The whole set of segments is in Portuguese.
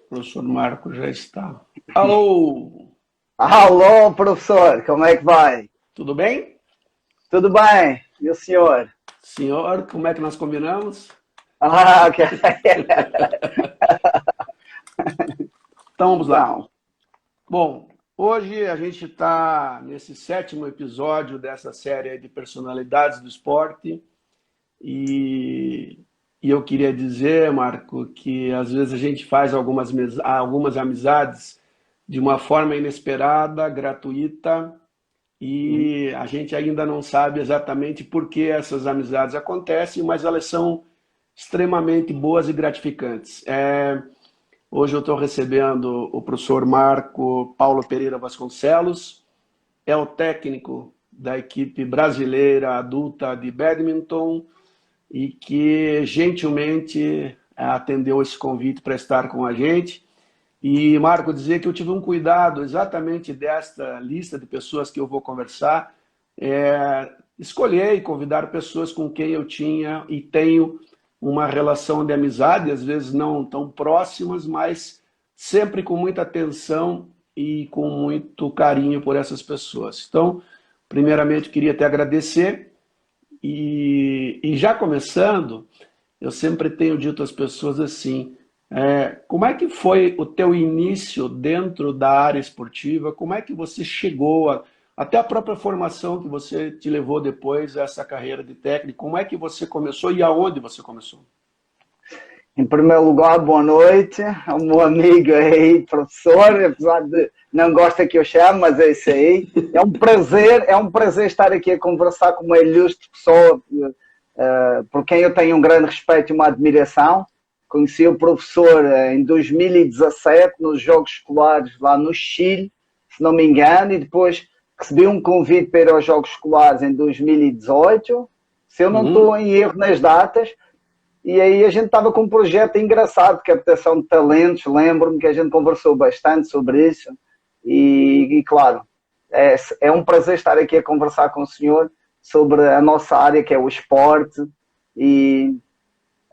O professor Marco já está. Alô, Alô, professor, como é que vai? tudo bem? Tudo bem? E o senhor? Senhor, como é que nós combinamos? Ok. Então vamos lá. Então, Bom, hoje a gente está nesse sétimo episódio dessa série de personalidades do esporte e, e eu queria dizer, Marco, que às vezes a gente faz algumas amizades de uma forma inesperada, gratuita. E a gente ainda não sabe exatamente por que essas amizades acontecem, mas elas são extremamente boas e gratificantes. Hoje eu estou recebendo o professor Marco Paulo Pereira Vasconcelos, é o técnico da equipe brasileira adulta de badminton e que gentilmente atendeu esse convite para estar com a gente. E, Marco, dizer que eu tive um cuidado exatamente desta lista de pessoas que eu vou conversar, escolher e convidar pessoas com quem eu tinha e tenho uma relação de amizade, às vezes não tão próximas, mas sempre com muita atenção e com muito carinho por essas pessoas. Então, primeiramente, queria te agradecer e já começando, eu sempre tenho dito às pessoas assim, como é que foi o teu início dentro da área esportiva? Como é que você chegou até a própria formação que você te levou depois a essa carreira de técnico? Como é que você começou e aonde você começou? em primeiro lugar, boa noite ao meu amigo aí, professor, apesar de não gosta que eu chame, mas é isso aí. É um prazer estar aqui a conversar com uma ilustre pessoa, por quem eu tenho um grande respeito e uma admiração. Conheci o professor em 2017, nos Jogos Escolares lá no Chile, se não me engano, e depois recebi um convite para ir aos Jogos Escolares em 2018, se eu não estou Uhum. em erro nas datas, e aí a gente estava com um projeto engraçado de captação de talentos, lembro-me que a gente conversou bastante sobre isso, e claro, é um prazer estar aqui a conversar com o senhor sobre a nossa área, que é o esporte, e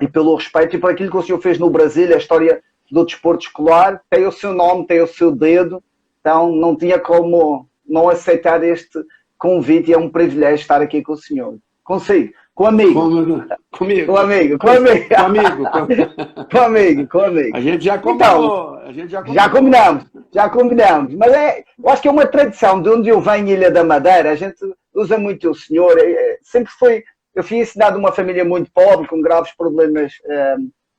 e pelo respeito e por aquilo que o senhor fez no Brasil, a história do desporto escolar, tem o seu nome, tem o seu dedo, então não tinha como não aceitar este convite e é um privilégio estar aqui com o senhor. Consigo, com o amigo, com o Comigo, amigo, com o amigo, com amigo. com o amigo, com o amigo. A gente já Então, combinou, a gente já já combinou. combinamos, já combinamos. Mas eu acho que é uma tradição de onde eu venho, Ilha da Madeira. A gente usa muito o senhor. Sempre foi. Eu fui ensinado numa família muito pobre, com graves problemas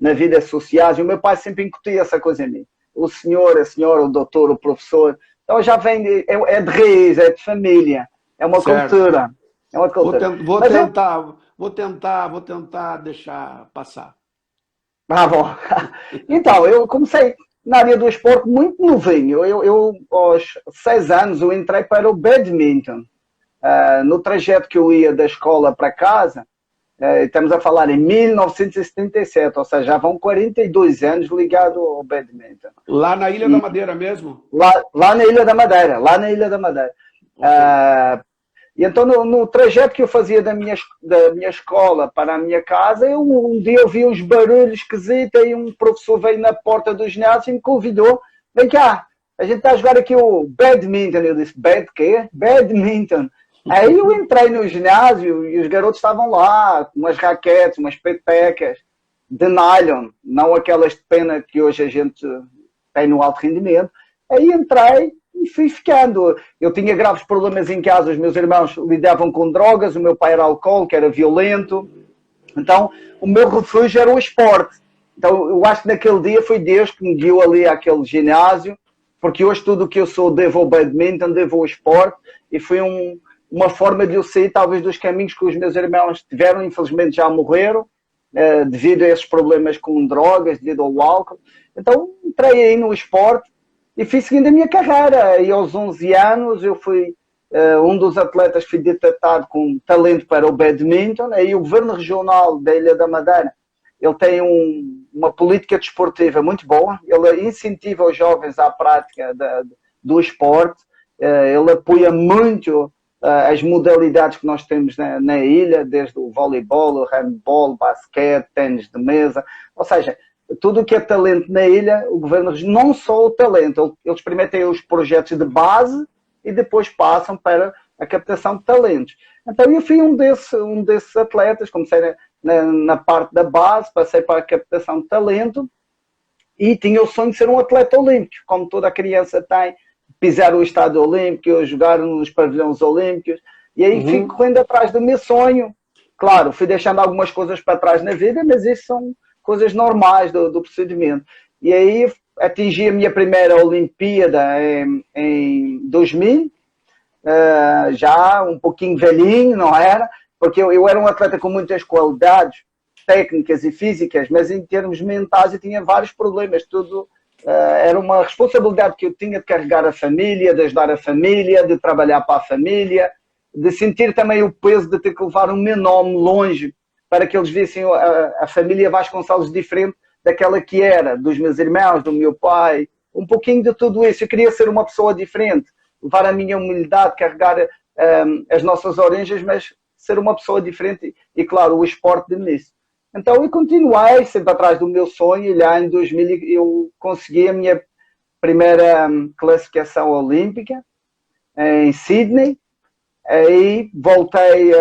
na vida sociais, e o meu pai sempre incutia essa coisa em mim. O senhor, a senhora, o doutor, o professor. Então já vem, é de raiz, é de família. É uma Certo. cultura. É uma Vou, cultura. ten- vou Mas eu, tentar, vou tentar deixar passar. ah, bom. Então, eu comecei na área do esporte muito novinho. Aos 6 anos, eu entrei para o badminton. No trajeto que eu ia da escola para casa, estamos a falar em 1977, ou seja, já vão 42 anos ligado ao badminton. Lá na Ilha da E Madeira mesmo? lá na Ilha da Madeira, lá na Ilha da Madeira. Ok. Ah, e então, no trajeto que eu fazia da minha escola para a minha casa, um dia eu vi uns barulhos esquisitos e um professor veio na porta do ginásio e me convidou: vem cá, a gente está a jogar aqui o badminton. Eu disse: bad quê? Badminton. Aí eu entrei no ginásio e os garotos estavam lá, com umas raquetes, umas petecas de nylon, não aquelas de pena que hoje a gente tem no alto rendimento. Aí entrei e fui ficando. Eu tinha graves problemas em casa, os meus irmãos lidavam com drogas, o meu pai era alcoólico, era violento. Então, o meu refúgio era o esporte. Então, eu acho que naquele dia foi Deus que me guiou ali àquele ginásio, porque hoje tudo o que eu sou devo ao badminton, devo ao esporte, e foi uma forma de eu sair talvez dos caminhos que os meus irmãos tiveram, infelizmente já morreram, devido a esses problemas com drogas, devido ao álcool. Então, entrei aí no esporte, e fui seguindo a minha carreira. E aos 11 anos eu fui um dos atletas que fui detectado com talento para o badminton. Aí o Governo Regional da Ilha da Madeira, ele tem uma política desportiva muito boa. Ele incentiva os jovens à prática do esporte. Ele apoia muito as modalidades que nós temos na ilha, desde o voleibol, o handball, basquete, ténis de mesa. Ou seja, tudo que é talento na ilha, o governo diz não só o talento, eles primeiro têm os projetos de base e depois passam para a captação de talentos. Então eu fui um desses atletas, comecei na parte da base, passei para a captação de talento e tinha o sonho de ser um atleta olímpico, como toda a criança tem, pisar o estádio olímpico, jogar nos pavilhões olímpicos, e aí fui correndo atrás do meu sonho. Claro, fui deixando algumas coisas para trás na vida, mas isso são coisas normais do procedimento. E aí atingi a minha primeira Olimpíada em 2000, já um pouquinho velhinho, não era? Porque eu era um atleta com muitas qualidades técnicas e físicas, mas em termos mentais eu tinha vários problemas. Tudo era uma responsabilidade que eu tinha de carregar a família, de ajudar a família, de trabalhar para a família, de sentir também o peso de ter que levar o meu nome longe para que eles vissem a família Vasconcelos diferente daquela que era, dos meus irmãos, do meu pai, um pouquinho de tudo isso. Eu queria ser uma pessoa diferente, levar a minha humildade, carregar as nossas origens, mas ser uma pessoa diferente e, claro, o esporte de nisso. Então eu continuei sempre atrás do meu sonho e lá em 2000 eu consegui a minha primeira classificação olímpica em Sydney. Aí voltei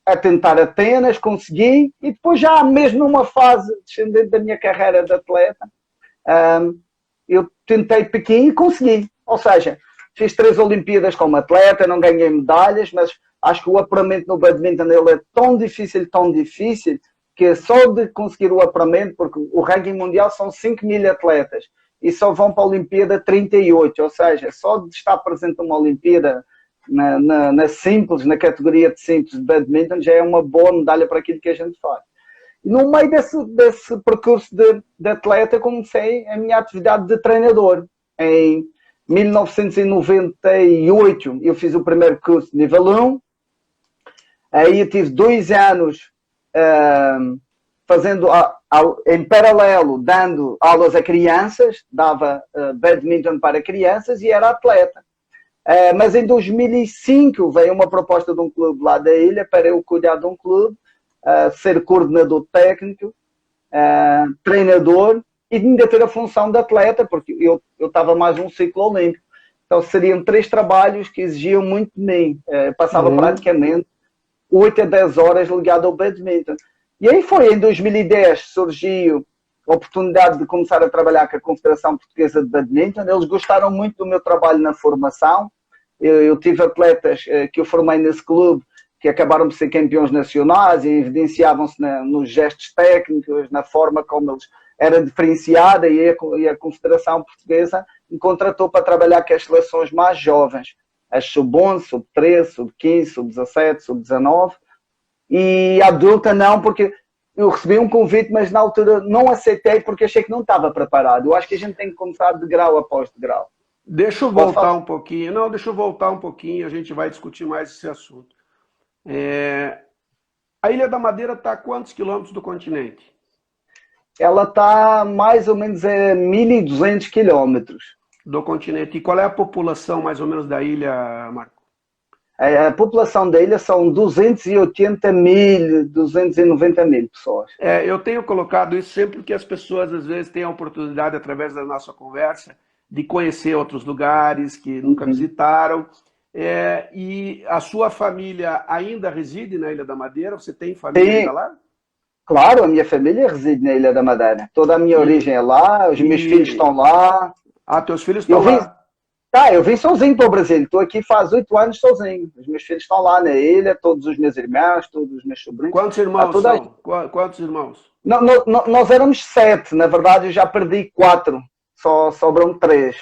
a tentar Atenas, consegui, e depois já mesmo numa fase descendente da minha carreira de atleta, eu tentei Pequim e consegui. Ou seja, fiz 3 Olimpíadas como atleta, não ganhei medalhas, mas acho que o apuramento no badminton ele é tão difícil, que só de conseguir o apuramento, porque o ranking mundial são 5.000 atletas, e só vão para a Olimpíada 38, ou seja, só de estar presente numa Olimpíada na simples, na categoria de simples de badminton, já é uma boa medalha para aquilo que a gente faz. E no meio desse percurso de atleta, comecei a minha atividade de treinador. Em 1998, eu fiz o primeiro curso de nível 1. Aí eu tive 2 anos fazendo em paralelo, dando aulas a crianças, dava badminton para crianças e era atleta. Mas em 2005 veio uma proposta de um clube lá da ilha para eu cuidar de um clube, ser coordenador técnico, treinador e ainda ter a função de atleta, porque eu estava mais um ciclo olímpico. Então seriam 3 trabalhos que exigiam muito de mim. Passava praticamente 8 a 10 horas ligado ao badminton. E aí foi, em 2010 surgiu a oportunidade de começar a trabalhar com a Confederação Portuguesa de Badminton. Eles gostaram muito do meu trabalho na formação. Eu tive atletas que eu formei nesse clube que acabaram de ser campeões nacionais e evidenciavam-se nos gestos técnicos, na forma como eles eram diferenciados, e a Confederação Portuguesa me contratou para trabalhar com as seleções mais jovens, as sub-11, sub-13, sub-15, sub-17, sub-19, e a adulta não, porque eu recebi um convite, mas na altura não aceitei porque achei que não estava preparado. Eu acho que a gente tem que começar de grau após de grau. Deixa eu voltar um pouquinho. Não, deixa eu voltar um pouquinho, a gente vai discutir mais esse assunto. A Ilha da Madeira está a quantos quilômetros do continente? Ela está mais ou menos a 1.200 quilômetros. Do continente. E qual é a população mais ou menos da ilha, Marco? A população da ilha são 280 mil, 290 mil pessoas. Eu tenho colocado isso sempre porque as pessoas às vezes têm a oportunidade, através da nossa conversa, de conhecer outros lugares que nunca visitaram. E a sua família ainda reside na Ilha da Madeira? Você tem família ainda lá? Claro, a minha família reside na Ilha da Madeira. Toda a minha origem é lá, os meus filhos estão lá. Ah, teus filhos estão lá? Eu vim sozinho para o Brasil. Estou aqui faz 8 anos sozinho. Os meus filhos estão lá na ilha, todos os meus irmãos, todos os meus sobrinhos. Quantos irmãos são? Quantos irmãos? Nós éramos 7. Na verdade, eu já perdi 4. Só sobram 3.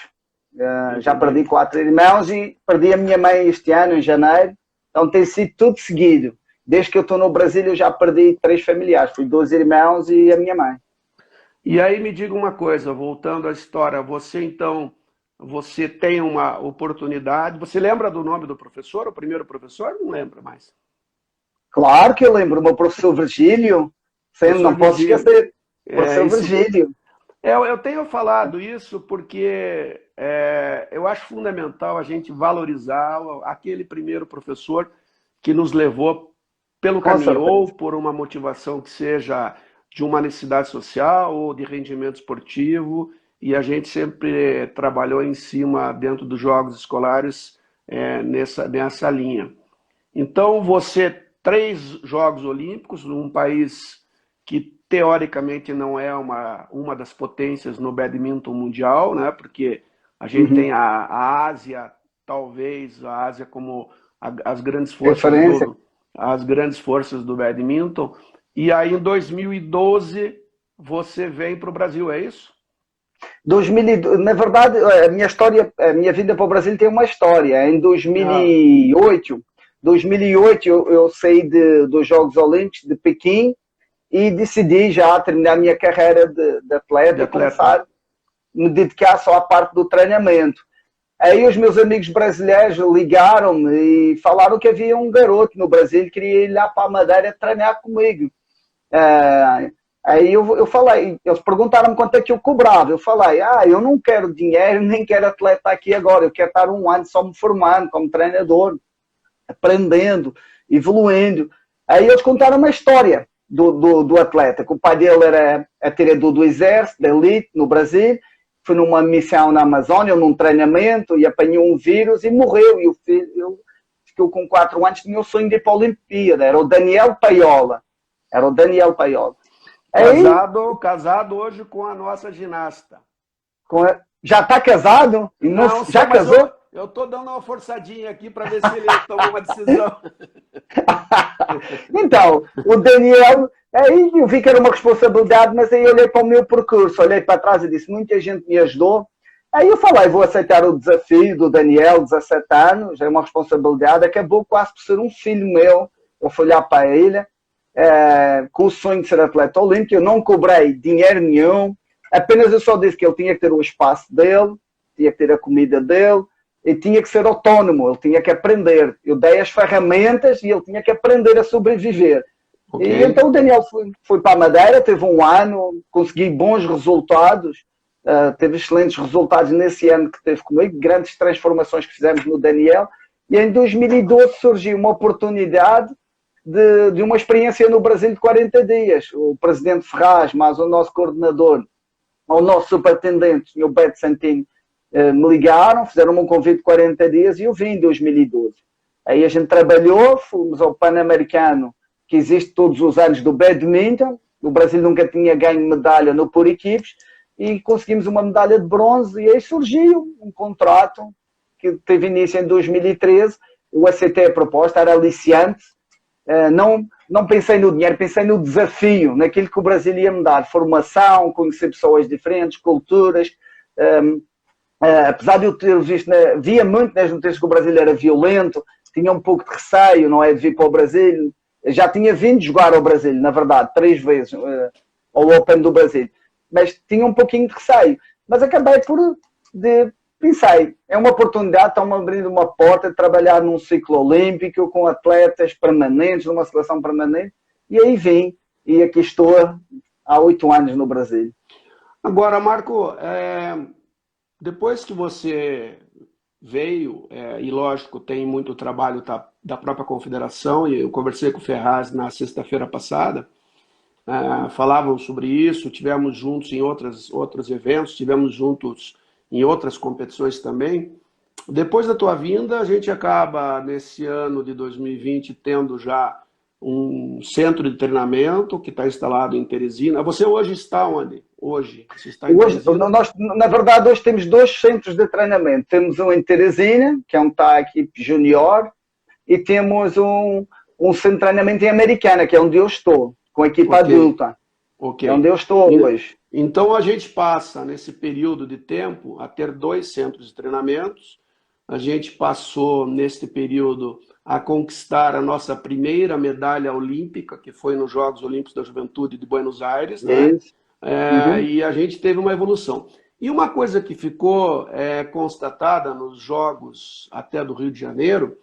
Já perdi 4 irmãos e perdi a minha mãe este ano, em janeiro. Então tem sido tudo seguido. Desde que eu estou no Brasil, eu já perdi 3 familiares. Fui 2 irmãos e a minha mãe. E aí me diga uma coisa, voltando à história. Você tem uma oportunidade. Você lembra do nome do professor, o primeiro professor? Não lembra mais. Claro que eu lembro. O meu professor Virgílio. Não posso esquecer. Professor Virgílio. Eu tenho falado isso porque eu acho fundamental a gente valorizar aquele primeiro professor que nos levou pelo caminho, ou por uma motivação que seja de uma necessidade social ou de rendimento esportivo, e a gente sempre trabalhou em cima, dentro dos jogos escolares, nessa linha. Então, você, 3 Jogos Olímpicos, num país que teoricamente não é uma das potências no badminton mundial, né? Porque a gente tem Uhum. a Ásia, talvez a Ásia como as grandes forças Referência. do badminton. E aí, em 2012, você vem para o Brasil, é isso? 2002, na verdade, a minha história, a minha vinda para o Brasil tem uma história. Em Ah, 2008 eu saí dos Jogos Olímpicos de Pequim e decidi já terminar a minha carreira de de atleta e atleta. começar a me dedicar só à parte do treinamento. Aí os meus amigos brasileiros ligaram-me e falaram que havia um garoto no Brasil que queria ir lá para a Madeira treinar comigo. Ah, aí eu falei, eles perguntaram-me quanto é que eu cobrava. Eu falei, eu não quero dinheiro, nem quero atleta aqui agora, eu quero estar um ano só me formando como treinador, aprendendo, evoluindo. Aí eles contaram uma história do atleta, que o pai dele era atirador do exército, da elite, no Brasil, foi numa missão na Amazônia, num treinamento, e apanhou um vírus e morreu. E o filho ficou com 4 anos, tinha o sonho de ir para a Olimpíada, era o Daniel Paiola. Era o Daniel Paiola. Aí, Casado hoje com a nossa ginasta. já está casado? E não, Não já sei, mas casou? eu tô dando uma forçadinha aqui para ver se ele toma uma decisão. Então, o Daniel, aí eu vi que era uma responsabilidade, mas aí olhei para o meu percurso, olhei para trás e disse, muita gente me ajudou. Aí eu falei, vou aceitar o desafio do Daniel, 17 anos, é uma responsabilidade, acabou quase por ser um filho meu. Eu fui olhar para ele, com o sonho de ser atleta olímpico, eu não cobrei dinheiro nenhum, apenas eu só disse que ele tinha que ter o espaço dele, tinha que ter a comida dele, e tinha que ser autónomo, ele tinha que aprender. Eu dei as ferramentas e ele tinha que aprender a sobreviver. Ok. E então o Daniel foi para a Madeira, teve um ano, consegui bons resultados, teve excelentes resultados nesse ano que teve comigo, grandes transformações que fizemos no Daniel, e em 2012 surgiu uma oportunidade de uma experiência no Brasil de 40 dias. O presidente Ferraz, mais o nosso coordenador, o nosso superintendente, o Sr. Beto Santini, me ligaram, fizeram-me um convite de 40 dias e eu vim em 2012. Aí a gente trabalhou, fomos ao Pan-Americano, que existe todos os anos, do badminton. O Brasil nunca tinha ganho medalha no por equipes e conseguimos uma medalha de bronze e aí surgiu um contrato que teve início em 2013. O aceitei a proposta, era aliciante. Não pensei no dinheiro, pensei no desafio, naquilo que o Brasil ia me dar. Formação, conhecer pessoas diferentes, culturas. Apesar de eu ter visto, via muito nas notícias que o Brasil era violento, tinha um pouco de receio, não é, de vir para o Brasil. Já tinha vindo jogar ao Brasil, na verdade, 3 vezes ao Open do Brasil, mas tinha um pouquinho de receio. Mas acabei pensei, é uma oportunidade, estão-me abrindo uma porta de trabalhar num ciclo olímpico com atletas permanentes, numa seleção permanente, e aí vim, e aqui estou há 8 anos no Brasil. Agora, Marco, depois que você veio, e lógico, tem muito trabalho da própria confederação, e eu conversei com o Ferraz na sexta-feira passada, falavam sobre isso, tivemos juntos em outros eventos, tivemos juntos em outras competições também. Depois da tua vinda, a gente acaba, nesse ano de 2020, tendo já um centro de treinamento que está instalado em Teresina. Você hoje está onde? Hoje, você está em Hoje, Teresina? nós, na verdade, hoje temos 2 centros de treinamento. Temos um em Teresina, que é um está aqui junior, e temos um centro de treinamento em Americana, que é onde eu estou, com a equipa adulta. Ok. É onde eu estou hoje. Então a gente passa, nesse período de tempo, a ter 2 centros de treinamentos. A gente passou, neste período, a conquistar a nossa primeira medalha olímpica, que foi nos Jogos Olímpicos da Juventude de Buenos Aires, né? Isso. Uhum. E a gente teve uma evolução. E uma coisa que ficou constatada nos Jogos até do Rio de Janeiro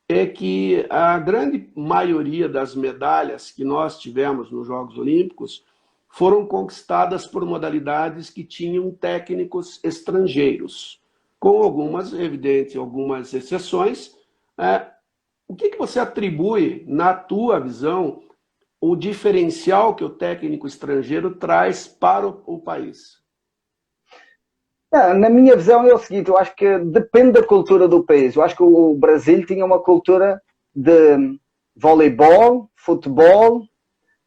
é que a grande maioria das medalhas que nós tivemos nos Jogos Olímpicos foram conquistadas por modalidades que tinham técnicos estrangeiros, com algumas, evidente, algumas exceções. O que você atribui, na tua visão, o diferencial que o técnico estrangeiro traz para o país? Na minha visão é o seguinte, eu acho que depende da cultura do país. Eu acho que o Brasil tinha uma cultura de voleibol, futebol,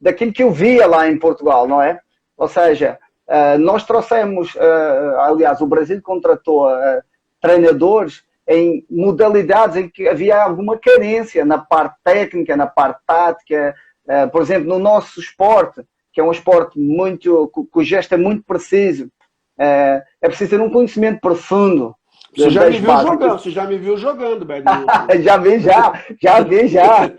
daquilo que eu via lá em Portugal, não é? Ou seja, nós trouxemos, aliás, o Brasil contratou treinadores em modalidades em que havia alguma carência na parte técnica, na parte tática. Por exemplo, no nosso esporte, que é um esporte muito, cujo gesto é muito preciso, é preciso ter um conhecimento profundo. Você já me viu jogando, você já me viu jogando, badminton. já vi,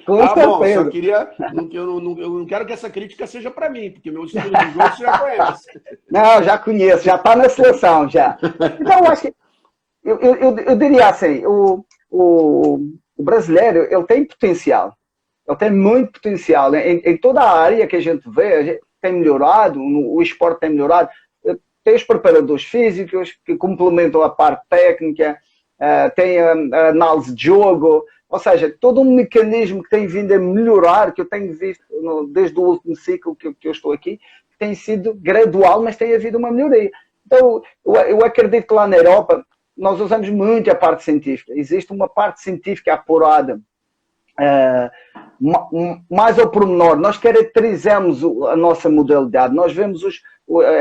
com tá certeza. Bom, só queria, eu não quero que essa crítica seja para mim, porque meu estilo de jogo você já conhece. Não, já conheço, já está na seleção, já. Então, eu acho que, eu diria assim, o brasileiro, ele tem potencial, ele tem muito potencial, em toda a área que a gente vê, tem melhorado, o esporte tem melhorado. Tem os preparadores físicos que complementam a parte técnica, tem a análise de jogo, ou seja, todo um mecanismo que tem vindo a melhorar, que eu tenho visto desde o último ciclo que eu estou aqui, que tem sido gradual, mas tem havido uma melhoria. Então, eu acredito que lá na Europa nós usamos muito a parte científica. Existe uma parte científica apurada, mais ao pormenor. Nós caracterizamos a nossa modalidade, nós vemos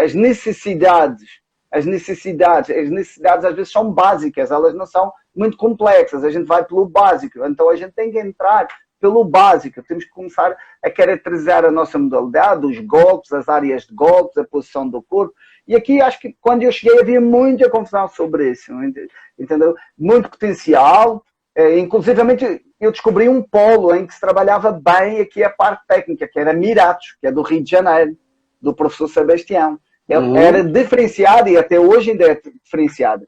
as necessidades às vezes são básicas, elas não são muito complexas, a gente vai pelo básico, então a gente tem que entrar pelo básico, temos que começar a caracterizar a nossa modalidade, os golpes, as áreas de golpes, a posição do corpo, e aqui acho que quando eu cheguei havia muita confusão sobre isso, entendeu? Muito potencial, inclusivamente eu descobri um polo em que se trabalhava bem aqui a parte técnica, que era Miratos, que é do Rio de Janeiro, do professor Sebastião. Ele era diferenciado e até hoje ainda é diferenciado.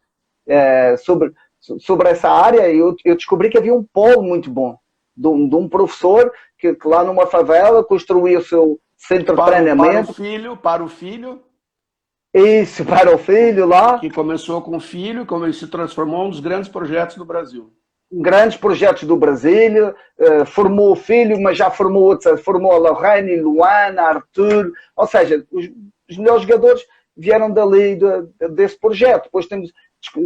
Sobre essa área, eu descobri que havia um polo muito bom de um professor que lá numa favela construiu o seu centro de treinamento. Para o filho. Isso, para o filho lá. Que começou com o filho, como ele se transformou em um dos grandes projetos do Brasil. Grandes projetos do Brasil, formou o filho, mas já formou outros, formou a Lorraine, Luana, Arthur, ou seja, os melhores jogadores vieram dali, desse projeto.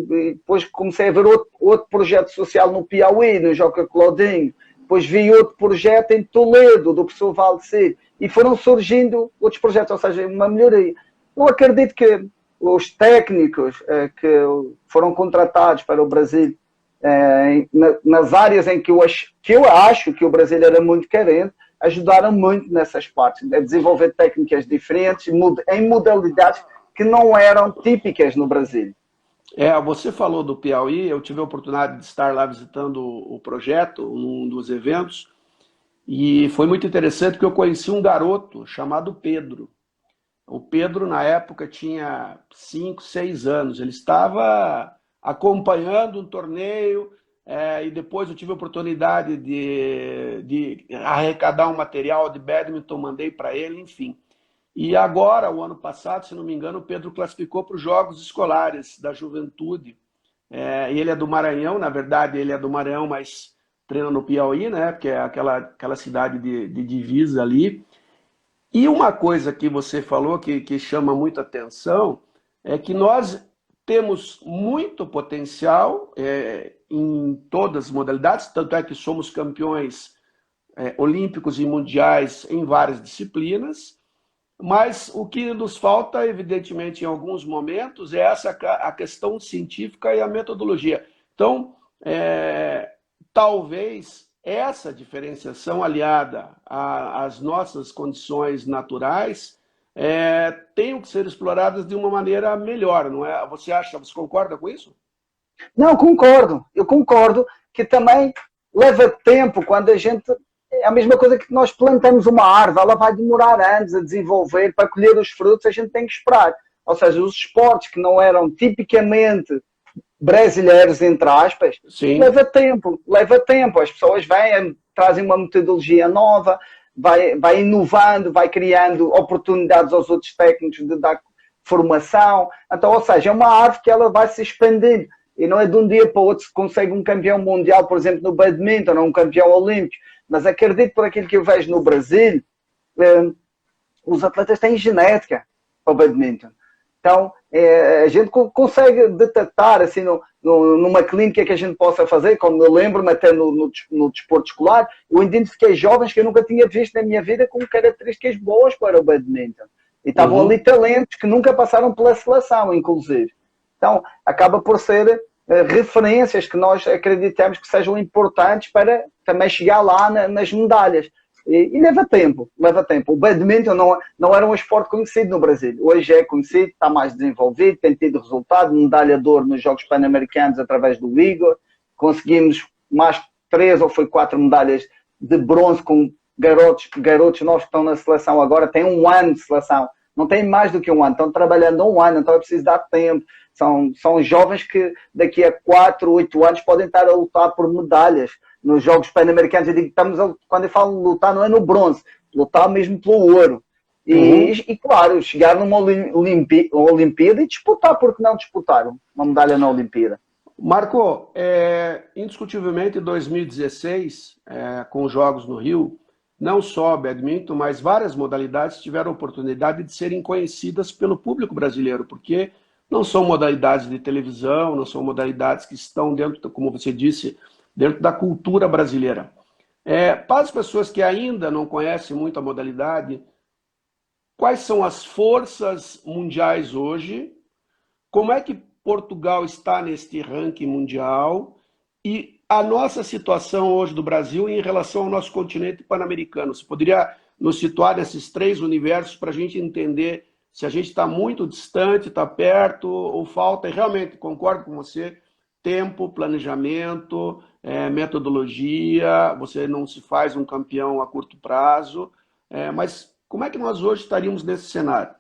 Depois comecei a ver outro projeto social no Piauí, no Joca Claudinho, depois vi outro projeto em Toledo, do professor Valdecir, e foram surgindo outros projetos, ou seja, uma melhoria. Eu acredito que os técnicos que foram contratados para o Brasil, nas áreas em que eu acho que o Brasil era muito carente, ajudaram muito nessas partes, a desenvolver técnicas diferentes, em modalidades que não eram típicas no Brasil. Você falou do Piauí, eu tive a oportunidade de estar lá visitando o projeto, num dos eventos, e foi muito interessante porque eu conheci um garoto chamado Pedro. O Pedro, na época, tinha 5, 6 anos, ele estava acompanhando um torneio, e depois eu tive a oportunidade de arrecadar um material de badminton, mandei para ele, enfim. E agora, o ano passado, se não me engano, o Pedro classificou para os Jogos Escolares da Juventude. Ele é do Maranhão, na verdade ele é do Maranhão, mas treina no Piauí, né? Porque é aquela cidade de divisa ali. E uma coisa que você falou que chama muita atenção é que nós temos muito potencial em todas as modalidades, tanto é que somos campeões olímpicos e mundiais em várias disciplinas, mas o que nos falta, evidentemente, em alguns momentos, é a questão científica e a metodologia. Então, talvez essa diferenciação aliada às nossas condições naturais tenham que ser exploradas de uma maneira melhor, não é? Você concorda com isso? Não, concordo. Eu concordo que também leva tempo quando a gente... É a mesma coisa que nós plantamos uma árvore, ela vai demorar anos a desenvolver, para colher os frutos a gente tem que esperar. Ou seja, os esportes que não eram tipicamente brasileiros, entre aspas, leva tempo. As pessoas vêm, trazem uma metodologia nova, vai inovando, vai criando oportunidades aos outros técnicos de dar formação. Então, ou seja, é uma árvore que ela vai se expandindo. E não é de um dia para o outro que se consegue um campeão mundial, por exemplo, no badminton, ou um campeão olímpico. Mas acredito por aquilo que eu vejo no Brasil, os atletas têm genética para o badminton. Então, a gente consegue detectar, assim, numa clínica que a gente possa fazer, como eu lembro-me até no desporto escolar, eu identifiquei jovens que eu nunca tinha visto na minha vida com características boas para o badminton. E estavam ali talentos que nunca passaram pela seleção, inclusive. Então, acaba por ser referências que nós acreditamos que sejam importantes para também chegar lá nas medalhas. E leva tempo, leva tempo. O badminton não era um esporte conhecido no Brasil. Hoje é conhecido, está mais desenvolvido, tem tido resultado, medalha de ouro nos Jogos Pan-Americanos através do Igor. Conseguimos mais 3 ou 4 medalhas de bronze com garotos novos que estão na seleção agora. Têm 1 ano de seleção, não têm mais do que 1 ano, estão trabalhando há 1 ano, então é preciso dar tempo. São jovens que daqui a 4, 8 anos podem estar a lutar por medalhas nos Jogos Pan-Americanos. Eu digo, quando eu falo lutar, não é no bronze, lutar mesmo pelo ouro. E claro, chegar numa Olimpíada e disputar, porque não disputar uma medalha na Olimpíada? Marco, indiscutivelmente em 2016, com os Jogos no Rio, não só badminton, mas várias modalidades tiveram a oportunidade de serem conhecidas pelo público brasileiro, porque não são modalidades de televisão, não são modalidades que estão dentro, como você disse, dentro da cultura brasileira. Para as pessoas que ainda não conhecem muito a modalidade, quais são as forças mundiais hoje? Como é que Portugal está neste ranking mundial? E a nossa situação hoje do Brasil em relação ao nosso continente pan-americano? Você poderia nos situar nesses 3 universos para a gente entender se a gente está muito distante, está perto ou falta? E realmente, concordo com você, tempo, planejamento, metodologia, você não se faz um campeão a curto prazo, mas como é que nós hoje estaríamos nesse cenário?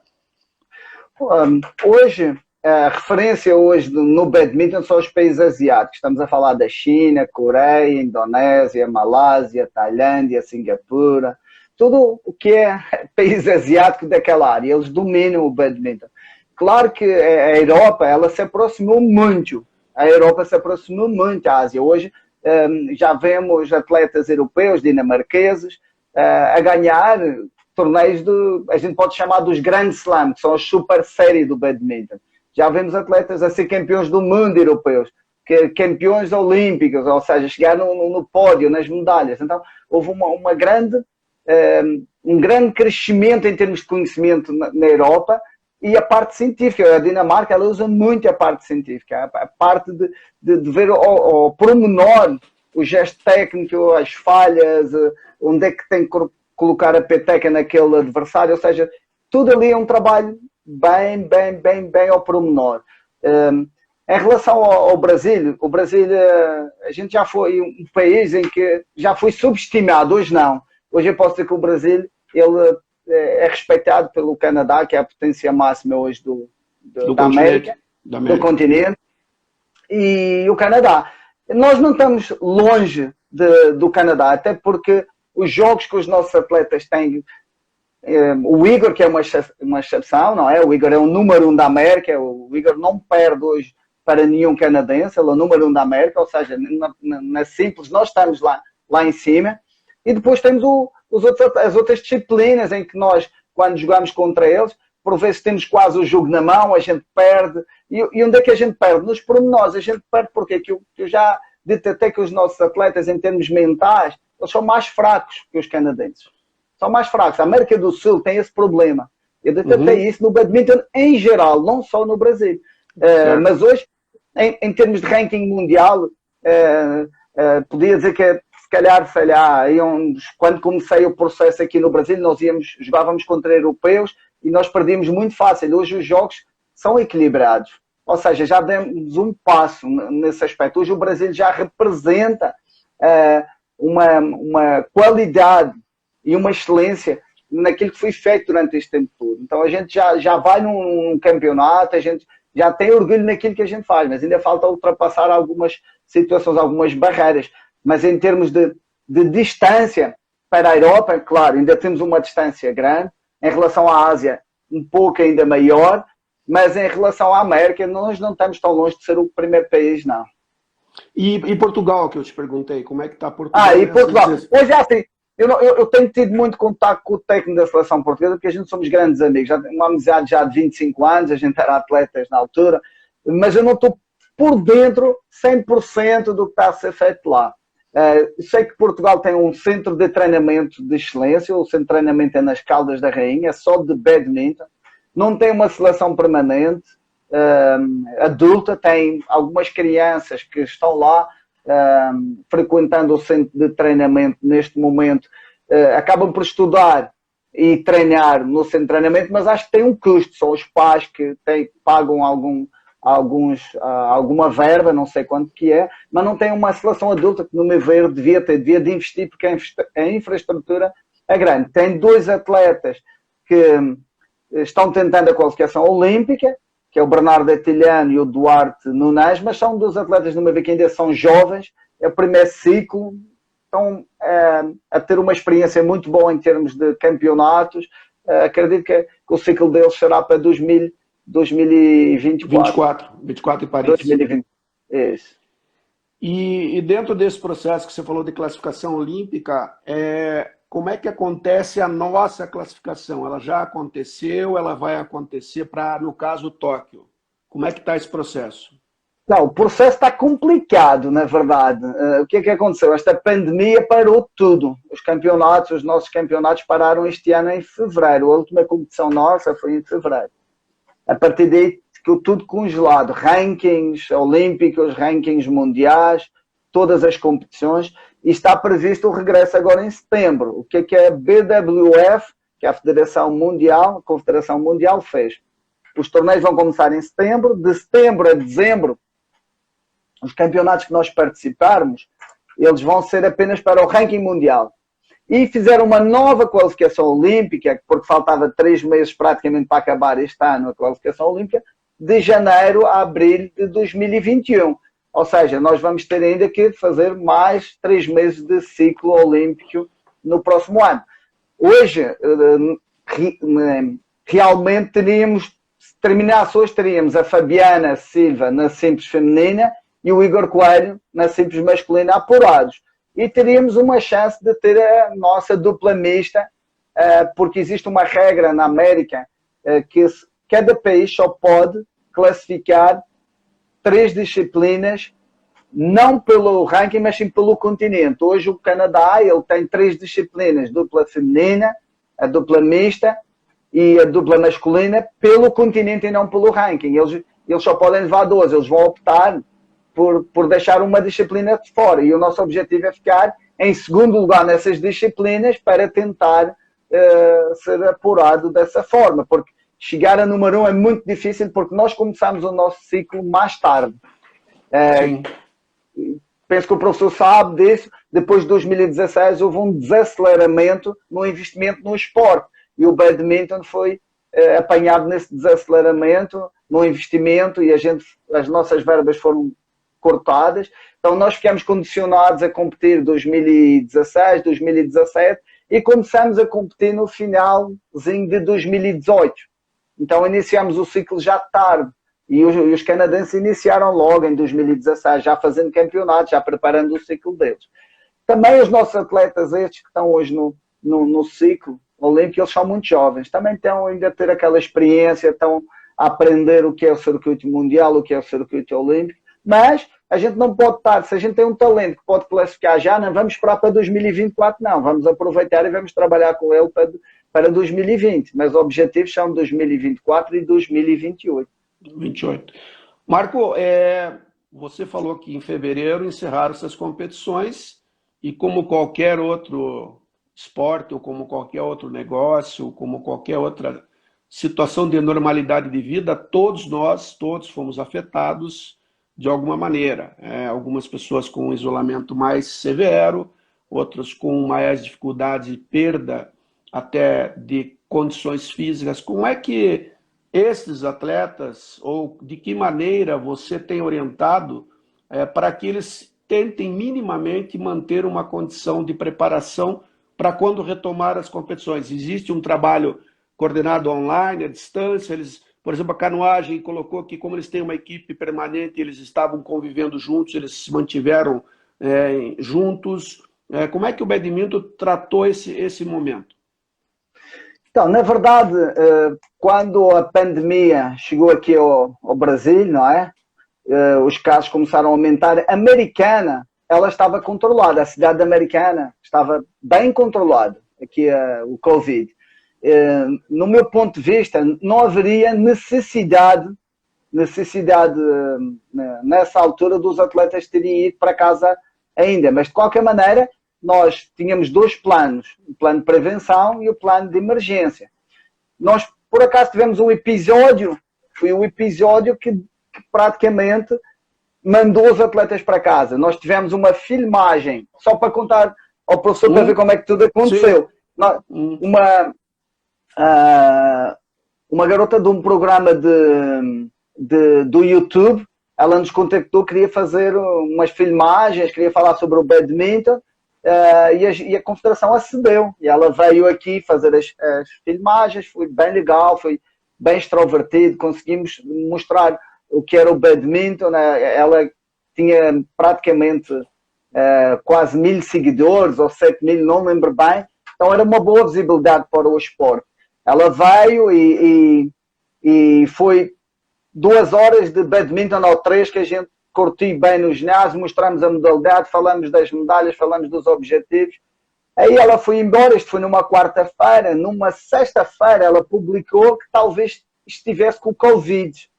Hoje, a referência hoje no badminton são os países asiáticos. Estamos a falar da China, Coreia, Indonésia, Malásia, Tailândia, Singapura, tudo o que é país asiático daquela área. Eles dominam o badminton. Claro que a Europa, ela se aproximou muito. A Europa se aproximou muito à Ásia. Hoje já vemos atletas europeus, dinamarqueses, a ganhar torneios a gente pode chamar dos Grand Slam, que são a super série do badminton. Já vemos atletas a ser campeões do mundo europeus, campeões olímpicos, ou seja, chegar no pódio, nas medalhas. Então, houve um grande crescimento em termos de conhecimento na Europa. E a parte científica, a Dinamarca, ela usa muito a parte científica, a parte de ver ao pormenor o gesto técnico, as falhas, onde é que tem que colocar a peteca naquele adversário, ou seja, tudo ali é um trabalho bem ao pormenor. Em relação ao Brasil, o Brasil, a gente já foi um país em que já foi subestimado, hoje não. Hoje eu posso dizer que o Brasil, ele é respeitado pelo Canadá, que é a potência máxima hoje da América, do continente, e o Canadá. Nós não estamos longe do Canadá, até porque os jogos que os nossos atletas têm, o Igor, que é uma exceção, não é? O Igor é o número 1 da América, o Igor não perde hoje para nenhum canadense, ele é o número 1 da América, ou seja, na simples nós estamos lá em cima, e depois temos as outras disciplinas em que nós, quando jogamos contra eles, por vezes temos quase o jogo na mão, a gente perde. E onde é que a gente perde? Nos pormenores. A gente perde porque eu já dito até que os nossos atletas, em termos mentais, eles são mais fracos que os canadenses. São mais fracos. A América do Sul tem esse problema. Eu detetei isso no badminton em geral, não só no Brasil. Mas hoje, em termos de ranking mundial, podia dizer que se calhar, sei lá, quando comecei o processo aqui no Brasil, nós jogávamos contra europeus e nós perdíamos muito fácil. Hoje os jogos são equilibrados. Ou seja, já demos um passo nesse aspecto. Hoje o Brasil já representa uma qualidade e uma excelência naquilo que foi feito durante este tempo todo. Então a gente já vai num campeonato, a gente já tem orgulho naquilo que a gente faz, mas ainda falta ultrapassar algumas situações, algumas barreiras. Mas em termos de distância para a Europa, claro, ainda temos uma distância grande. Em relação à Ásia, um pouco ainda maior. Mas em relação à América, nós não estamos tão longe de ser o primeiro país, não. E Portugal, que eu te perguntei, como é que está Portugal? E Portugal. Hoje é assim, Eu tenho tido muito contato com o técnico da seleção portuguesa, porque a gente somos grandes amigos, já tenho uma amizade já de 25 anos, a gente era atletas na altura, mas eu não estou por dentro 100% do que está a ser feito lá. Sei que Portugal tem um centro de treinamento de excelência, o centro de treinamento é nas Caldas da Rainha, é só de badminton, não tem uma seleção permanente, adulta, tem algumas crianças que estão lá frequentando o centro de treinamento neste momento, acabam por estudar e treinar no centro de treinamento, mas acho que tem um custo, são os pais que pagam alguma verba, não sei quanto que é, mas não tem uma seleção adulta que, no meu ver, devia de investir, porque a infraestrutura é grande. Tem 2 atletas que estão tentando a qualificação olímpica, que é o Bernardo Atilhano e o Duarte Nunes, mas são 2 atletas, no meu ver, que ainda são jovens, é o primeiro ciclo, estão a ter uma experiência muito boa em termos de campeonatos. Acredito que o ciclo deles será para 2024. 24 em Paris. 2020. Isso. E dentro desse processo que você falou de classificação olímpica, como é que acontece a nossa classificação? Ela já aconteceu, ela vai acontecer para, no caso, Tóquio. Como é que está esse processo? Não, o processo está complicado, na verdade. O que é que aconteceu? Esta pandemia parou tudo. Os nossos campeonatos pararam este ano em fevereiro. A última competição nossa foi em fevereiro. A partir daí ficou tudo congelado. Rankings olímpicos, rankings mundiais, todas as competições. E está previsto o regresso agora em setembro. O que é a BWF, que é a Federação Mundial, a Confederação Mundial, fez? Os torneios vão começar em setembro. De setembro a dezembro, os campeonatos que nós participarmos, eles vão ser apenas para o ranking mundial. E fizeram uma nova qualificação olímpica, porque faltava 3 meses praticamente para acabar este ano a qualificação olímpica, de janeiro a abril de 2021. Ou seja, nós vamos ter ainda que fazer mais 3 meses de ciclo olímpico no próximo ano. Hoje, realmente teríamos, se terminasse hoje, teríamos a Fabiana Silva na simples feminina e o Igor Coelho na simples masculina apurados. E teríamos uma chance de ter a nossa dupla mista, porque existe uma regra na América que cada país só pode classificar 3 disciplinas, não pelo ranking, mas sim pelo continente. Hoje o Canadá ele tem 3 disciplinas, dupla feminina, a dupla mista e a dupla masculina, pelo continente e não pelo ranking. Eles só podem levar 2, eles vão optar por deixar uma disciplina de fora. E o nosso objetivo é ficar em segundo lugar nessas disciplinas para tentar ser apurado dessa forma. Porque chegar a número 1 é muito difícil, porque nós começamos o nosso ciclo mais tarde. Penso que o professor sabe disso. Depois de 2016 houve um desaceleramento no investimento no esporte. E o badminton foi apanhado nesse desaceleramento, no investimento, e as nossas verbas foram cortadas. Então nós ficamos condicionados a competir 2016, 2017 e começamos a competir no finalzinho de 2018. Então iniciamos o ciclo já tarde e os canadenses iniciaram logo em 2016, já fazendo campeonatos, já preparando o ciclo deles. Também os nossos atletas, estes que estão hoje no ciclo olímpico, eles são muito jovens, também estão ainda a ter aquela experiência, estão a aprender o que é o circuito mundial, o que é o circuito olímpico, mas a gente não pode estar, se a gente tem um talento que pode classificar já, não vamos esperar para 2024, não, vamos aproveitar e vamos trabalhar com ele para 2020, mas os objetivos são 2024 e 2028. 28. Marco, você falou que em fevereiro encerraram essas competições e como qualquer outro esporte, ou como qualquer outro negócio, como qualquer outra situação de normalidade de vida, todos fomos afetados de alguma maneira. Algumas pessoas com isolamento mais severo, outras com maiores dificuldades e perda até de condições físicas. Como é que esses atletas, ou de que maneira você tem orientado para que eles tentem minimamente manter uma condição de preparação para quando retomar as competições? Existe um trabalho coordenado online, à distância? Eles, por exemplo, a canoagem colocou que, como eles têm uma equipe permanente, eles estavam convivendo juntos, eles se mantiveram juntos. Como é que o badminton tratou esse momento? Então, na verdade, quando a pandemia chegou aqui ao Brasil, não é? Os casos começaram a aumentar. A Americana, ela estava controlada, a cidade americana estava bem controlada, aqui o Covid. No meu ponto de vista, não haveria necessidade nessa altura dos atletas terem ido para casa ainda, mas de qualquer maneira nós tínhamos dois planos, o plano de prevenção e o plano de emergência. Nós por acaso tivemos um episódio, foi um episódio que praticamente mandou os atletas para casa. Nós tivemos uma filmagem, só para contar ao professor para ver como é que tudo aconteceu. Uma garota de um programa do YouTube, ela nos contactou, queria fazer umas filmagens, queria falar sobre o badminton, e a Confederação acedeu. E ela veio aqui fazer as filmagens, foi bem legal, foi bem extrovertido, conseguimos mostrar o que era o badminton, né? Ela tinha praticamente quase 1000 seguidores, ou 7000, não lembro bem, então era uma boa visibilidade para o esporte. Ela veio e foi 2 horas de badminton ou 3 que a gente curtiu bem no ginásio, mostramos a modalidade, falamos das medalhas, falamos dos objetivos. Aí ela foi embora, isto foi numa quarta-feira, numa sexta-feira ela publicou que talvez estivesse com o Covid.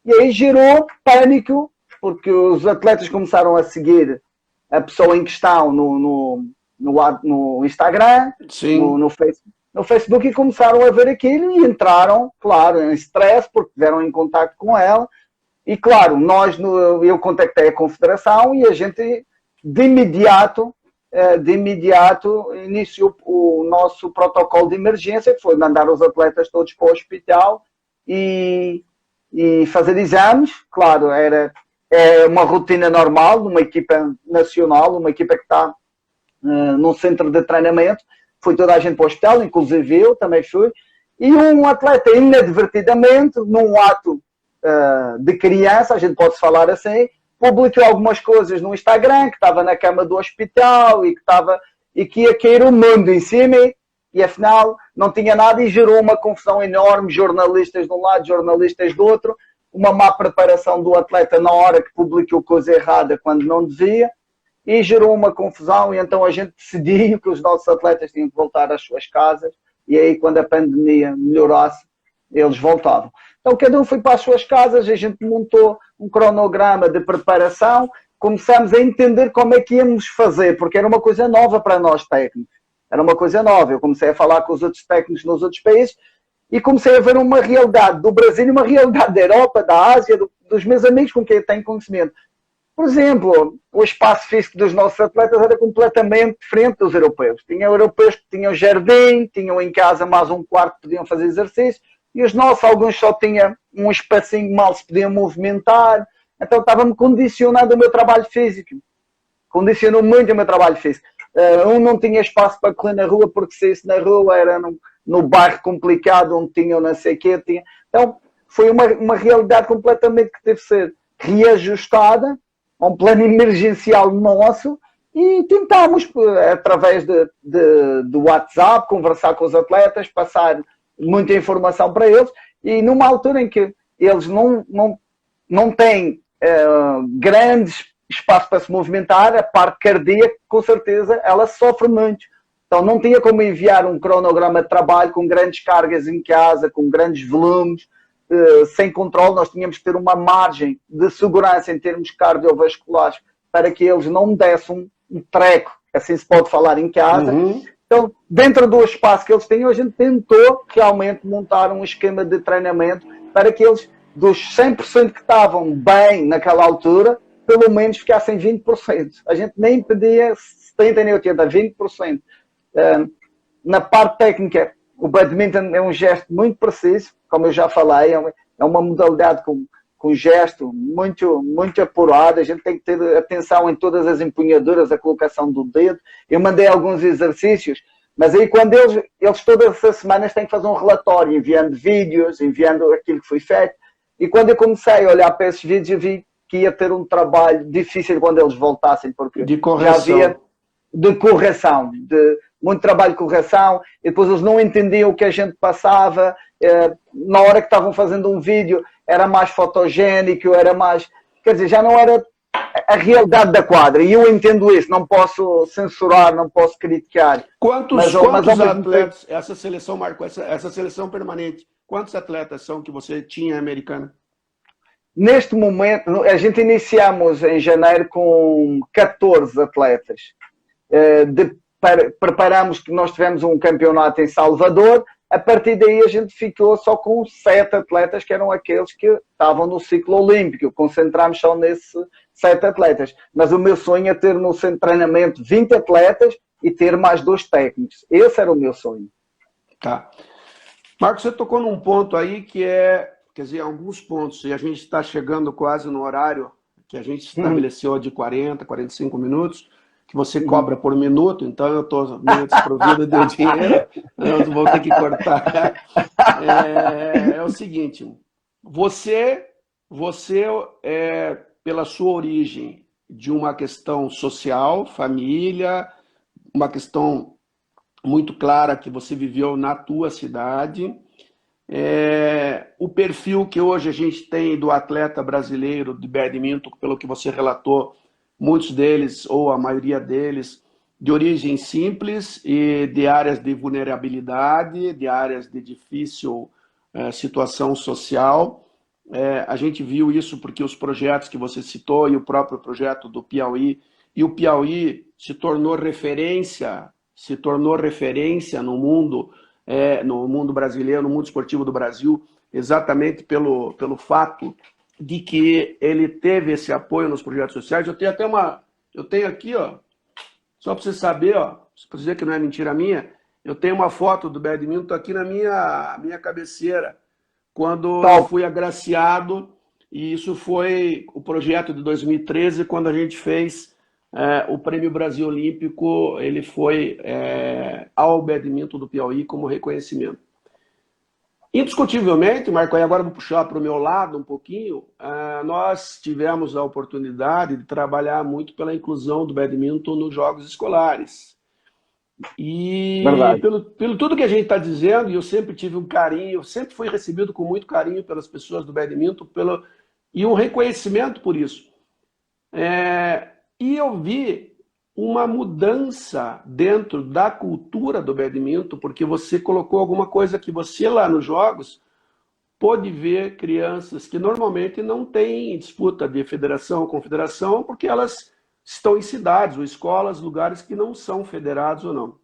E aí gerou pânico, porque os atletas começaram a seguir a pessoa em questão no Instagram, no Facebook, e começaram a ver aquilo e entraram, claro, em stress, porque estiveram em contato com ela. E, claro, eu contactei a Confederação e a gente, de imediato, iniciou o nosso protocolo de emergência, que foi mandar os atletas todos para o hospital e fazer exames. Claro, é uma rotina normal, uma equipa nacional, uma equipa que está num centro de treinamento. Foi toda a gente para o hospital, inclusive eu também fui. E um atleta, inadvertidamente, num ato de criança, a gente pode falar assim, publicou algumas coisas no Instagram, que estava na cama do hospital e que ia cair o mundo em cima, e afinal não tinha nada, e gerou uma confusão enorme, jornalistas de um lado, jornalistas do outro, uma má preparação do atleta na hora que publicou coisa errada quando não devia, e gerou uma confusão. E então a gente decidiu que os nossos atletas tinham que voltar às suas casas, e aí quando a pandemia melhorasse, eles voltavam. Então cada um foi para as suas casas, a gente montou um cronograma de preparação, começamos a entender como é que íamos fazer, porque era uma coisa nova para nós técnicos, era uma coisa nova. Eu comecei a falar com os outros técnicos nos outros países e comecei a ver uma realidade do Brasil e uma realidade da Europa, da Ásia, dos meus amigos com quem eu tenho conhecimento. Por exemplo, o espaço físico dos nossos atletas era completamente diferente dos europeus. Tinha europeus que tinham jardim, tinham em casa mais um quarto que podiam fazer exercício, e os nossos, alguns só tinham um espacinho mal se podiam movimentar. Então estava-me condicionando o meu trabalho físico. Condicionou muito o meu trabalho físico. Não tinha espaço para correr na rua, porque se isso na rua era no bairro complicado, onde tinham não sei o quê. Então foi uma realidade completamente que teve que ser reajustada a um plano emergencial nosso, e tentámos, através do WhatsApp, conversar com os atletas, passar muita informação para eles, e numa altura em que eles não têm grandes espaço para se movimentar, a parte cardíaca, com certeza, ela sofre muito. Então não tinha como enviar um cronograma de trabalho com grandes cargas em casa, com grandes volumes, sem controle. Nós tínhamos que ter uma margem de segurança em termos cardiovasculares para que eles não me dessem um treco, assim se pode falar, em casa. Então, dentro do espaço que eles tinham, a gente tentou realmente montar um esquema de treinamento para que eles, dos 100% que estavam bem naquela altura, pelo menos ficassem 20%. A gente nem pedia 70% nem 80%, 20%. Na parte técnica, o badminton é um gesto muito preciso, como eu já falei, é uma modalidade com gesto muito, muito apurado. A gente tem que ter atenção em todas as empunhaduras, a colocação do dedo. Eu mandei alguns exercícios, mas aí quando eles todas as semanas têm que fazer um relatório, enviando vídeos, enviando aquilo que foi feito. E quando eu comecei a olhar para esses vídeos, eu vi que ia ter um trabalho difícil quando eles voltassem, porque De já correção. havia de correção, de muito trabalho de correção, e depois eles não entendiam o que a gente passava, na hora que estavam fazendo um vídeo era mais fotogénico, era mais, quer dizer, já não era a realidade da quadra, e eu entendo isso, não posso censurar, não posso criticar. Quantos atletas, essa seleção, Marco, essa seleção permanente, quantos atletas são que você tinha americana? Neste momento, a gente iniciamos em janeiro com 14 atletas. Preparamos que nós tivemos um campeonato em Salvador, a partir daí a gente ficou só com 7 atletas, que eram aqueles que estavam no ciclo olímpico. Concentramos só nesses 7 atletas. Mas o meu sonho é ter no centro de treinamento 20 atletas e ter mais 2 técnicos. Esse era o meu sonho. Tá. Marcos, você tocou num ponto aí que é, quer dizer, alguns pontos, e a gente está chegando quase no horário que a gente estabeleceu de 40, 45 minutos, que você cobra por minuto, então eu estou meio desprovido de dinheiro, eu vou ter que cortar. É o seguinte, você pela sua origem de uma questão social, família, uma questão muito clara que você viveu na tua cidade, o perfil que hoje a gente tem do atleta brasileiro de badminton, pelo que você relatou, muitos deles, ou a maioria deles, de origem simples e de áreas de vulnerabilidade, de áreas de difícil situação social. A gente viu isso porque os projetos que você citou e o próprio projeto do Piauí, e o Piauí se tornou referência no mundo brasileiro, no mundo esportivo do Brasil, exatamente pelo fato de que ele teve esse apoio nos projetos sociais. Eu tenho aqui, ó, só para você saber, ó, para dizer que não é mentira minha, eu tenho uma foto do badminton aqui na minha cabeceira, quando eu fui agraciado, e isso foi o projeto de 2013, quando a gente fez o Prêmio Brasil Olímpico, ele foi ao badminton do Piauí como reconhecimento. Indiscutivelmente, Marco, e agora vou puxar para o meu lado um pouquinho, nós tivemos a oportunidade de trabalhar muito pela inclusão do badminton nos jogos escolares. E pelo tudo que a gente está dizendo, e eu sempre tive um carinho, eu sempre fui recebido com muito carinho pelas pessoas do badminton, e um reconhecimento por isso. E eu vi uma mudança dentro da cultura do badminton, porque você colocou alguma coisa que você lá nos jogos pôde ver crianças que normalmente não têm disputa de federação ou confederação, porque elas estão em cidades ou escolas, lugares que não são federados ou não.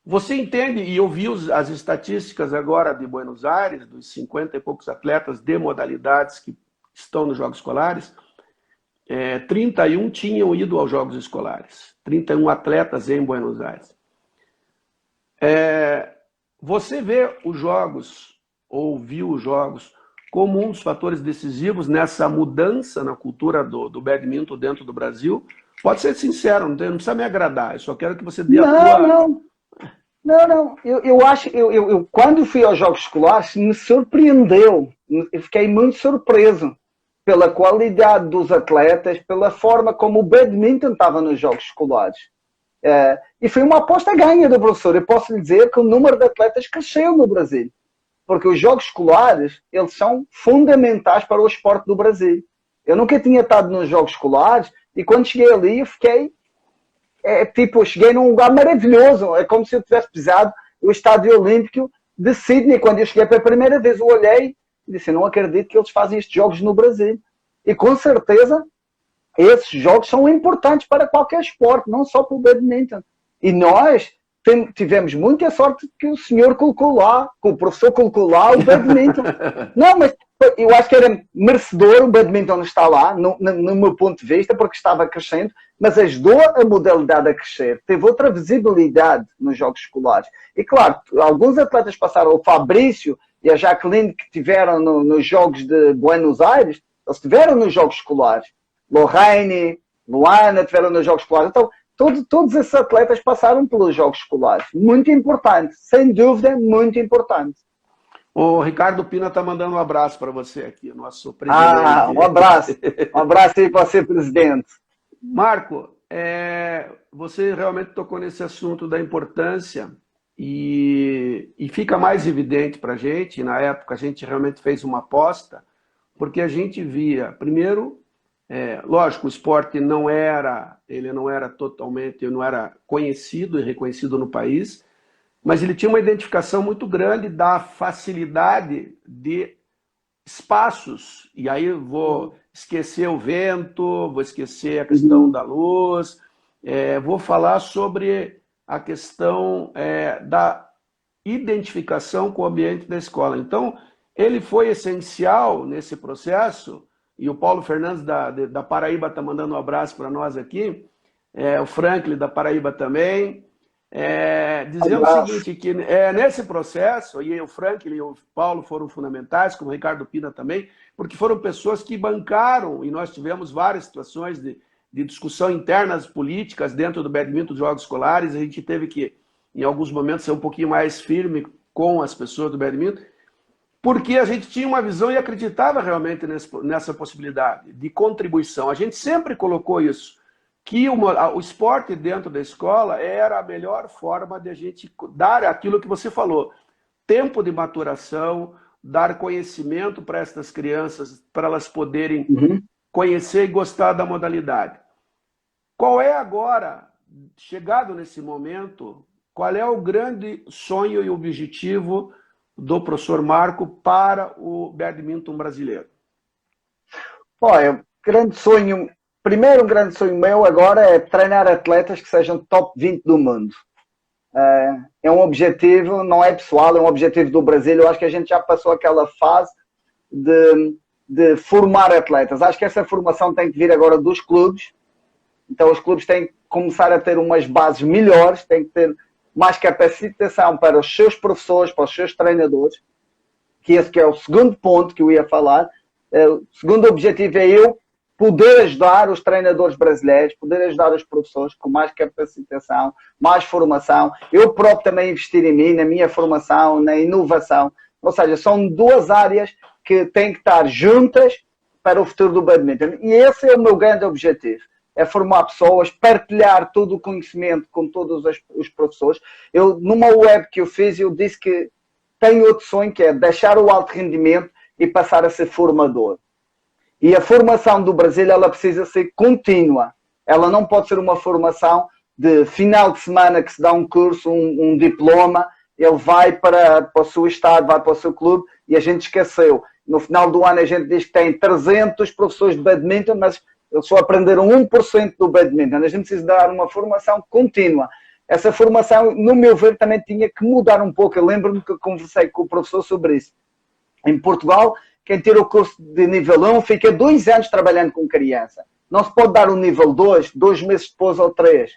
Você entende, e eu vi as estatísticas agora de Buenos Aires, dos 50 e poucos atletas de modalidades que estão nos jogos escolares, 31 tinham ido aos Jogos Escolares, 31 atletas em Buenos Aires. Você vê os Jogos, ou viu os Jogos, como um dos fatores decisivos nessa mudança na cultura do badminton dentro do Brasil? Pode ser sincero, não precisa me agradar, eu só quero que você dê a tua... Não. Eu acho, quando fui aos Jogos Escolares, me surpreendeu, eu fiquei muito surpreso pela qualidade dos atletas, pela forma como o badminton estava nos Jogos Escolares. E foi uma aposta ganha do professor. Eu posso lhe dizer que o número de atletas cresceu no Brasil. Porque os Jogos Escolares, eles são fundamentais para o esporte do Brasil. Eu nunca tinha estado nos Jogos Escolares e quando cheguei ali eu fiquei... eu cheguei num lugar maravilhoso. É como se eu tivesse pisado o Estádio Olímpico de Sydney. Quando eu cheguei pela primeira vez, eu olhei e disse, não acredito que eles fazem estes jogos no Brasil. E com certeza, esses jogos são importantes para qualquer esporte, não só para o badminton. E nós tivemos muita sorte que o senhor colocou lá, que o professor colocou lá o badminton. Não, mas eu acho que era merecedor o badminton estar lá, no meu ponto de vista, porque estava crescendo, mas ajudou a modalidade a crescer. Teve outra visibilidade nos jogos escolares. E claro, alguns atletas passaram, o Fabrício e a Jacqueline, que tiveram nos Jogos de Buenos Aires, eles tiveram nos Jogos Escolares. Lorraine, Luana tiveram nos Jogos Escolares. Então, todos esses atletas passaram pelos Jogos Escolares. Muito importante, sem dúvida, muito importante. O Ricardo Pina está mandando um abraço para você aqui, nosso Ah, presidente. um abraço. Um abraço aí para você, presidente. Marco, você realmente tocou nesse assunto da importância e fica mais evidente para a gente. Na época, a gente realmente fez uma aposta, porque a gente via, primeiro, lógico, o esporte ele não era totalmente, não era conhecido e reconhecido no país, mas ele tinha uma identificação muito grande da facilidade de espaços, e aí vou esquecer o vento, vou esquecer a questão da luz, vou falar sobre a questão da identificação com o ambiente da escola. Então, ele foi essencial nesse processo, e o Paulo Fernandes da Paraíba está mandando um abraço para nós aqui, o Franklin da Paraíba também, dizendo o seguinte, que nesse processo, e o Franklin e o Paulo foram fundamentais, como o Ricardo Pina também, porque foram pessoas que bancaram, e nós tivemos várias situações de discussão internas políticas dentro do badminton dos Jogos Escolares, a gente teve que, em alguns momentos, ser um pouquinho mais firme com as pessoas do badminton, porque a gente tinha uma visão e acreditava realmente nessa possibilidade de contribuição. A gente sempre colocou isso, que o esporte dentro da escola era a melhor forma de a gente dar aquilo que você falou, tempo de maturação, dar conhecimento para essas crianças, para elas poderem conhecer e gostar da modalidade. Qual é agora, chegado nesse momento, qual é o grande sonho e objetivo do professor Marco para o badminton brasileiro? Olha, grande sonho. Primeiro, um grande sonho meu agora é treinar atletas que sejam top 20 do mundo. É um objetivo, não é pessoal, é um objetivo do Brasil. Eu acho que a gente já passou aquela fase de formar atletas. Acho que essa formação tem que vir agora dos clubes. Então os clubes têm que começar a ter umas bases melhores, têm que ter mais capacitação para os seus professores, para os seus treinadores, que esse que é o segundo ponto que eu ia falar. O segundo objetivo é eu poder ajudar os treinadores brasileiros, poder ajudar os professores com mais capacitação, mais formação. Eu próprio também investir em mim, na minha formação, na inovação. Ou seja, são duas áreas que têm que estar juntas para o futuro do badminton. E esse é o meu grande objetivo. É formar pessoas, partilhar todo o conhecimento com todos os professores. Eu, numa web que eu fiz, eu disse que tenho outro sonho, que é deixar o alto rendimento e passar a ser formador. E a formação do Brasil, ela precisa ser contínua. Ela não pode ser uma formação de final de semana que se dá um curso, um diploma, ele vai para o seu estado, vai para o seu clube e a gente esqueceu. No final do ano a gente diz que tem 300 professores de badminton, mas eles só aprenderam 1% do badminton. A gente precisa dar uma formação contínua. Essa formação, no meu ver, também tinha que mudar um pouco. Eu lembro-me que eu conversei com o professor sobre isso. Em Portugal, quem tira o curso de nível 1 fica 2 anos trabalhando com criança. Não se pode dar o nível 2, 2 meses depois ou 3.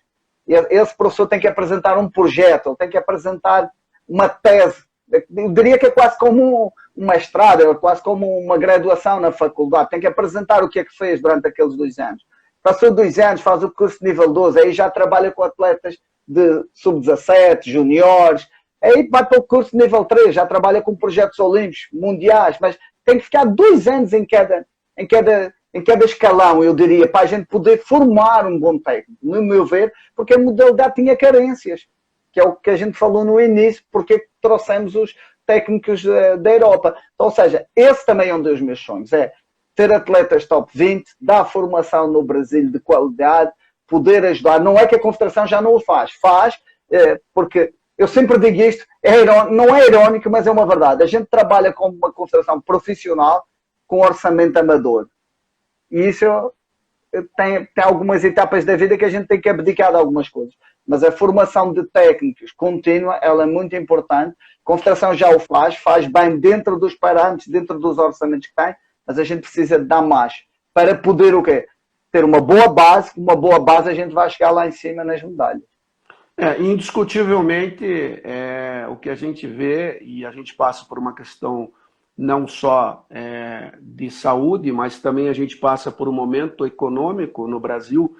Esse professor tem que apresentar um projeto, ele tem que apresentar uma tese. Eu diria que é quase como um mestrado, é quase como uma graduação na faculdade. Tem que apresentar o que é que fez durante aqueles 2 anos. Passou 2 anos, faz o curso de nível 12, aí já trabalha com atletas de sub-17, juniores. Aí vai para o curso de nível 3, já trabalha com projetos olímpicos, mundiais, mas tem que ficar 2 anos em cada escalão, eu diria, para a gente poder formar um bom técnico, no meu ver, porque a modalidade tinha carências, que é o que a gente falou no início, porque trouxemos os técnicos da Europa. Então, ou seja, esse também é um dos meus sonhos, é ter atletas top 20, dar formação no Brasil de qualidade, poder ajudar. Não é que a Confederação já não o faz, porque eu sempre digo isto, não é irónico, mas é uma verdade. A gente trabalha com uma confederação profissional com orçamento amador. E isso tem algumas etapas da vida que a gente tem que abdicar de algumas coisas. Mas a formação de técnicos contínua, ela é muito importante. A confederação já o faz bem dentro dos parâmetros, dentro dos orçamentos que tem, mas a gente precisa de dar mais para poder o quê? Ter uma boa base a gente vai chegar lá em cima nas medalhas. Indiscutivelmente, o que a gente vê, e a gente passa por uma questão não só de saúde, mas também a gente passa por um momento econômico no Brasil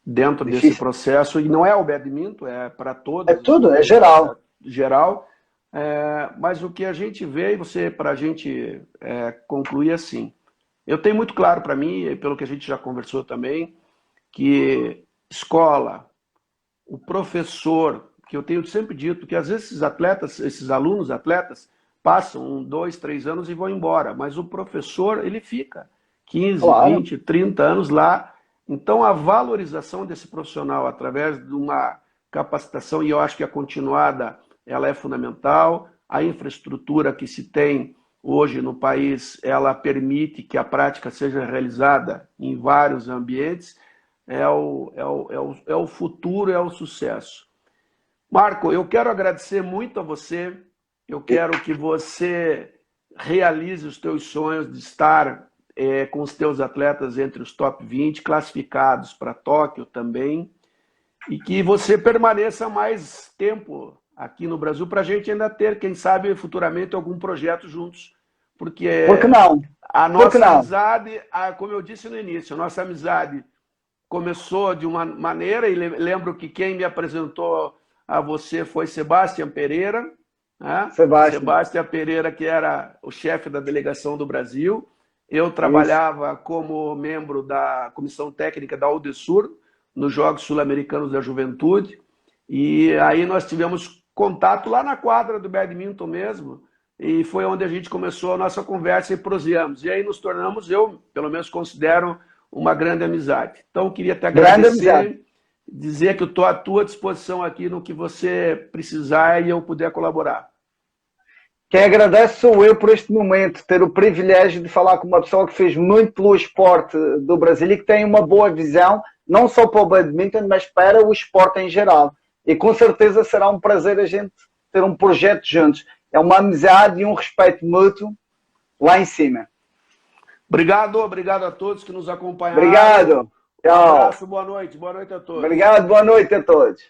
dentro desse processo, e não é o badminton, é para todos. É tudo, é geral. Geral. Mas o que a gente vê, e você, para a gente concluir assim, eu tenho muito claro para mim, e pelo que a gente já conversou também, que escola, o professor, que eu tenho sempre dito, que às vezes esses atletas, esses alunos atletas, passam 2, 3 anos e vão embora, mas o professor, ele fica 15, Claro. 20, 30 anos lá. Então, a valorização desse profissional através de uma capacitação, e eu acho que a continuada, ela é fundamental. A infraestrutura que se tem hoje no país, ela permite que a prática seja realizada em vários ambientes. É o futuro, é o sucesso. Marco, eu quero agradecer muito a você. Eu quero que você realize os teus sonhos de estar com os teus atletas entre os top 20, classificados para Tóquio também, e que você permaneça mais tempo aqui no Brasil para a gente ainda ter, quem sabe, futuramente algum projeto juntos. Porque Por que não? a Por que nossa não? amizade, como eu disse no início, a nossa amizade começou de uma maneira, e lembro que quem me apresentou a você foi Sebastião Pereira, né? Sebastião. Sebastião Pereira, que era o chefe da delegação do Brasil. Eu Isso. trabalhava como membro da comissão técnica da Udesur, nos Jogos Sul-Americanos da Juventude, e aí nós tivemos contato lá na quadra do badminton mesmo, e foi onde a gente começou a nossa conversa e proseamos. E aí nos tornamos, eu pelo menos considero, uma grande amizade. Então, queria te Grande amizade. agradecer, dizer que eu estou à tua disposição aqui no que você precisar e eu puder colaborar. Quem agradece sou eu por este momento, ter o privilégio de falar com uma pessoa que fez muito pelo esporte do Brasil e que tem uma boa visão, não só para o badminton, mas para o esporte em geral. E com certeza será um prazer a gente ter um projeto juntos. É uma amizade e um respeito mútuo lá em cima. Obrigado a todos que nos acompanharam. Obrigado. Um Tchau. abraço, boa noite a todos. Obrigado, boa noite a todos.